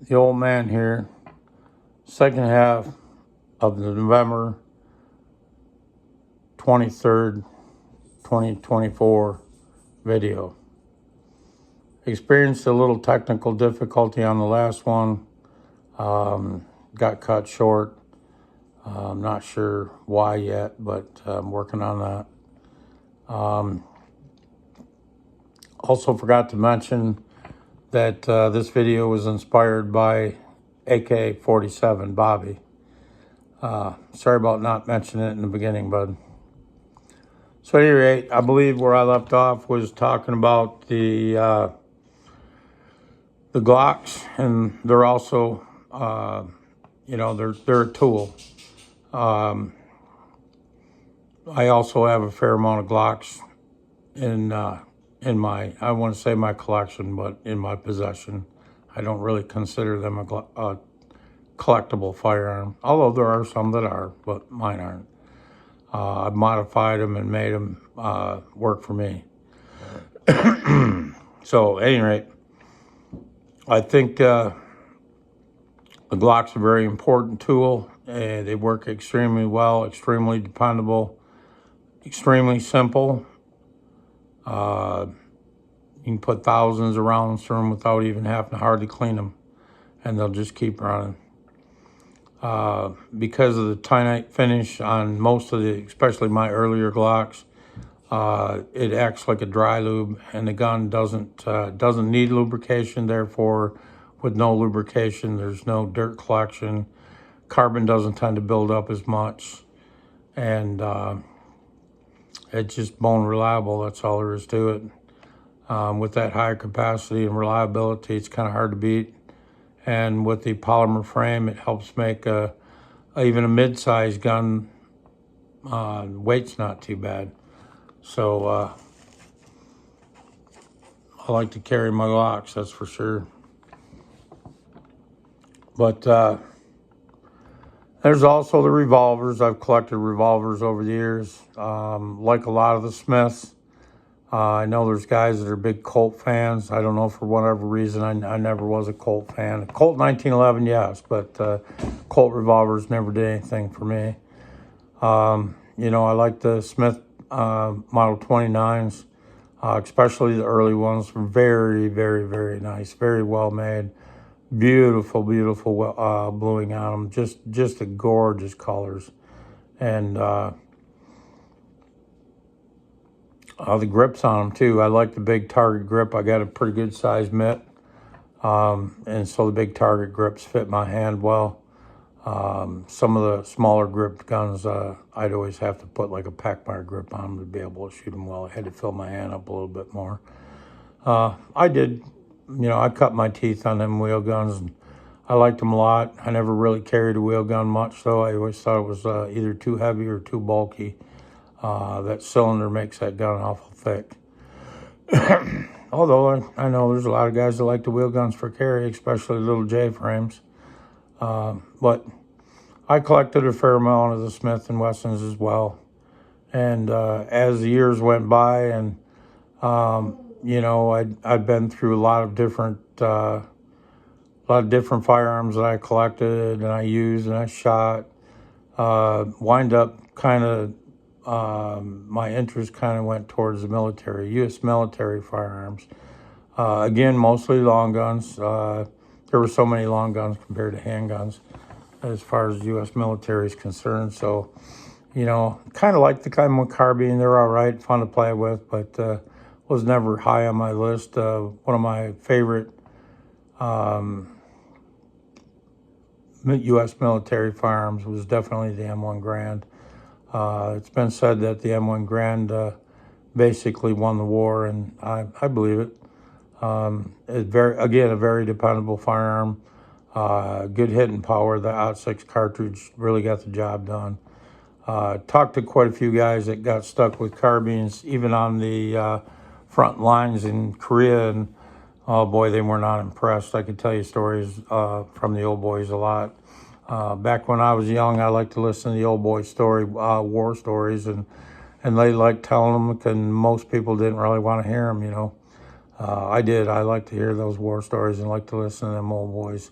the old man here, second half of the November 23rd, 2024 video. Experienced a little technical difficulty on the last one. Got cut short. I'm not sure why yet, but I'm working on that. Also forgot to mention that this video was inspired by AK-47 Bobby. Sorry about not mentioning it in the beginning, bud. So at any rate, I believe where I left off was talking about the Glocks, and they're also, they're a tool. I also have a fair amount of Glocks in my, I want to say my collection, but in my possession. I don't really consider them a collectible firearm, although there are some that are, but mine aren't. I've modified them and made them work for me. So at any rate, I think the Glock's a very important tool. They work extremely well, extremely dependable, extremely simple. You can put thousands of rounds through them without even having to hardly clean them, and they'll just keep running. Because of the titanite finish on most of the, especially my earlier Glocks, it acts like a dry lube, and the gun doesn't need lubrication. Therefore, with no lubrication, there's no dirt collection. Carbon doesn't tend to build up as much, and it's just bone reliable. That's all there is to it. With that higher capacity and reliability, it's kind of hard to beat. And with the polymer frame, it helps make even a mid-sized gun, weight's not too bad. So I like to carry my Glocks, that's for sure. But there's also the revolvers. I've collected revolvers over the years, like a lot of the Smiths. I know there's guys that are big Colt fans. I don't know, for whatever reason, I never was a Colt fan. Colt 1911, yes, but Colt revolvers never did anything for me. I like the Smith Model 29s, especially the early ones. Very, very, very nice, very well made. Beautiful, beautiful bluing on them. Just a gorgeous colors. And the grips on them too. I like the big target grip. I got a pretty good size mitt, and so the big target grips fit my hand well. Some of the smaller gripped guns, I'd always have to put like a Packmeyer grip on them to be able to shoot them well. I had to fill my hand up a little bit more. I did, I cut my teeth on them wheel guns, and I liked them a lot. I never really carried a wheel gun much, though. I always thought it was either too heavy or too bulky. That cylinder makes that gun awful thick. Although I know there's a lot of guys that like the wheel guns for carry, especially little J frames. But I collected a fair amount of the Smith & Wessons as well. And as the years went by, and I'd been through a lot of different firearms that I collected and I used and I shot. Wind up kind of my interest kind of went towards the military, U.S. military firearms. Again, mostly long guns. There were so many long guns compared to handguns as far as U.S. military is concerned. So, kind of like the kind of carbine. They're all right, fun to play with, but was never high on my list. One of my favorite U.S. military firearms was definitely the M1 Garand. It's been said that the M1 Garand basically won the war, and I believe it. It's a very dependable firearm. Good hitting power. The OT6 cartridge really got the job done. Talked to quite a few guys that got stuck with carbines, even on the front lines in Korea, and oh boy, they were not impressed. I could tell you stories from the old boys a lot. Back when I was young, I liked to listen to the old boy war stories, and they liked telling them, and most people didn't really want to hear them, I did. I like to hear those war stories and like to listen to them old boys.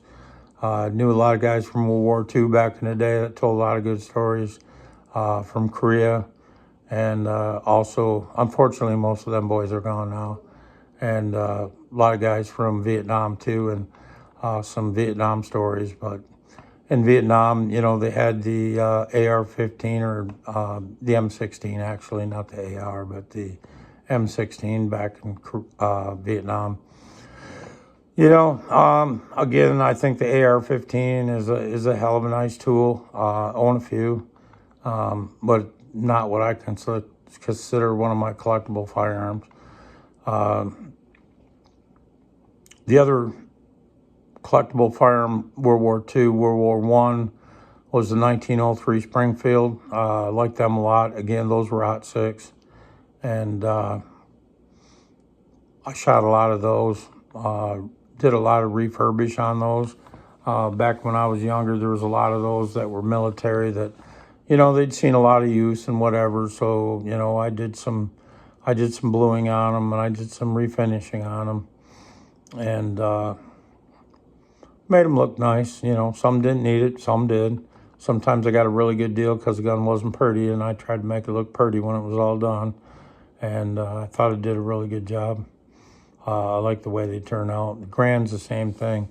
Knew a lot of guys from World War II back in the day that told a lot of good stories from Korea. And also, unfortunately, most of them boys are gone now. And a lot of guys from Vietnam too, and some Vietnam stories. But in Vietnam, you know, they had the AR-15 or the M16 actually, not the AR, but the M16 back in Vietnam. You know, again, I think the AR-15 is a hell of a nice tool. Own a few, but not what I consider one of my collectible firearms. The other collectible firearm, World War II, World War I, was the 1903 Springfield. I liked them a lot. Again, those were .6, and I shot a lot of those. Did a lot of refurbish on those. Back when I was younger, there was a lot of those that were military that, you know, they'd seen a lot of use and whatever. So, you know, I did some bluing on them, and I did some refinishing on them, and made them look nice. You know, some didn't need it, some did. Sometimes I got a really good deal because the gun wasn't pretty, and I tried to make it look pretty when it was all done. And I thought it did a really good job. I like the way they turn out. The Grand's the same thing.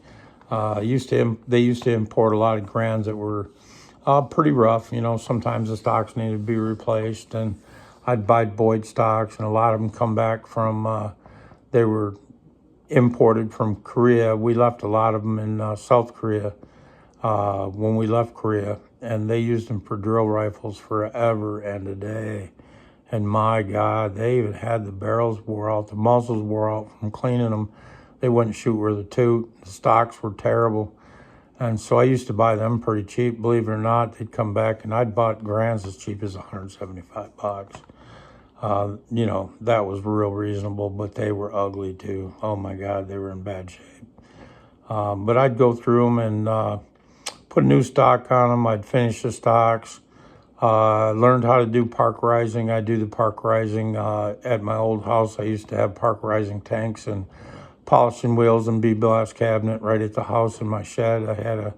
They used to import a lot of Grands that were pretty rough. You know, sometimes the stocks needed to be replaced, and I'd buy Boyd stocks, and a lot of them come back from, they were imported from Korea. We left a lot of them in South Korea when we left Korea, and they used them for drill rifles forever and a day. And my God, they even had the barrels wore out, the muzzles wore out from cleaning them. They wouldn't shoot worth a toot. The stocks were terrible. And so I used to buy them pretty cheap. Believe it or not, they'd come back, and I'd bought Grands as cheap as $175. You know, that was real reasonable, but they were ugly too. Oh my God, they were in bad shape. But I'd go through them and put a new stock on them. I'd finish the stocks. Learned how to do park rising. I do the park rising at my old house. I used to have park rising tanks and polishing wheels and BBLS cabinet right at the house in my shed. I had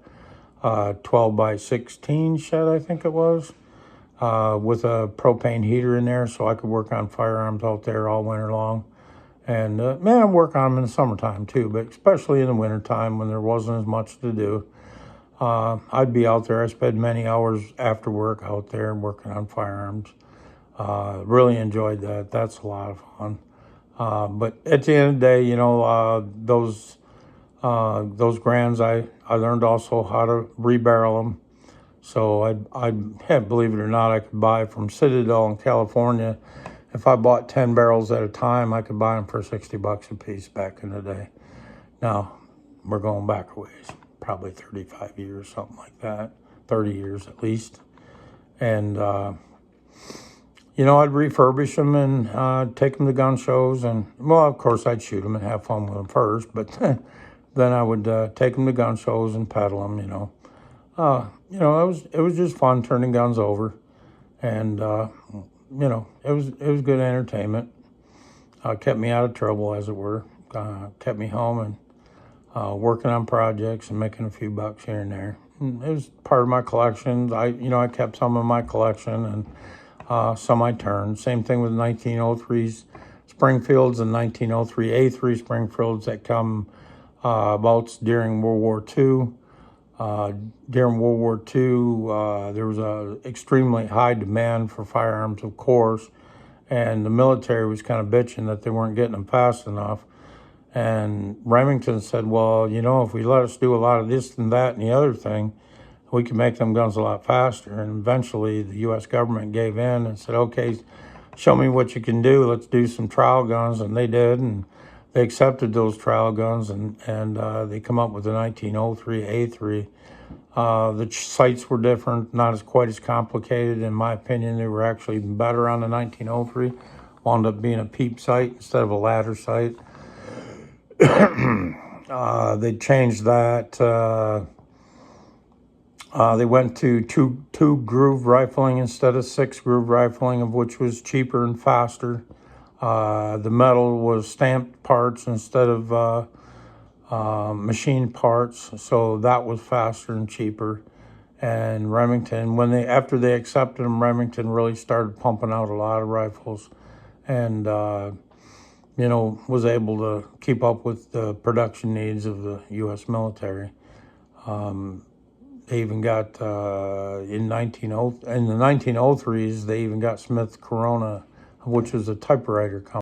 a 12 by 16 shed, I think it was, with a propane heater in there, so I could work on firearms out there all winter long. And man, I'd work on them in the summertime too, but especially in the wintertime when there wasn't as much to do. I'd be out there. I spent many hours after work out there working on firearms. Really enjoyed that. That's a lot of fun. But at the end of the day, you know, those Grands, I learned also how to rebarrel them. So I believe it or not, I could buy from Citadel in California. If I bought 10 barrels at a time, I could buy them for $60 a piece back in the day. Now, we're going back a ways. Probably 35 years, something like that, 30 years at least. And, you know, I'd refurbish them and take them to gun shows. And, well, of course, I'd shoot them and have fun with them first. But then I would take them to gun shows and peddle them, you know. You know, it was just fun turning guns over. And, you know, it was good entertainment. Kept me out of trouble, as it were. Kept me home and working on projects and making a few bucks here and there. And it was part of my collection. I kept some of my collection, and some I turned. Same thing with 1903 Springfields and 1903 A3 Springfields that come about during World War II. During World War II, there was a extremely high demand for firearms, of course, and the military was kind of bitching that they weren't getting them fast enough. And Remington said, well, you know, if we let us do a lot of this and that and the other thing, we can make them guns a lot faster. And eventually the U.S. government gave in and said, okay, show me what you can do. Let's do some trial guns. And they did, and they accepted those trial guns, and they come up with the 1903 A3. The sights were different, not quite as complicated. In my opinion, they were actually even better on the 1903. Wound up being a peep sight instead of a ladder sight. They changed that. They went to two groove rifling instead of 6 groove rifling, of which was cheaper and faster. The metal was stamped parts instead of machine parts, so that was faster and cheaper. And Remington, after they accepted them, Remington really started pumping out a lot of rifles, and was able to keep up with the production needs of the U.S. military. They even got in the 1903s. They even got Smith Corona, which was a typewriter company.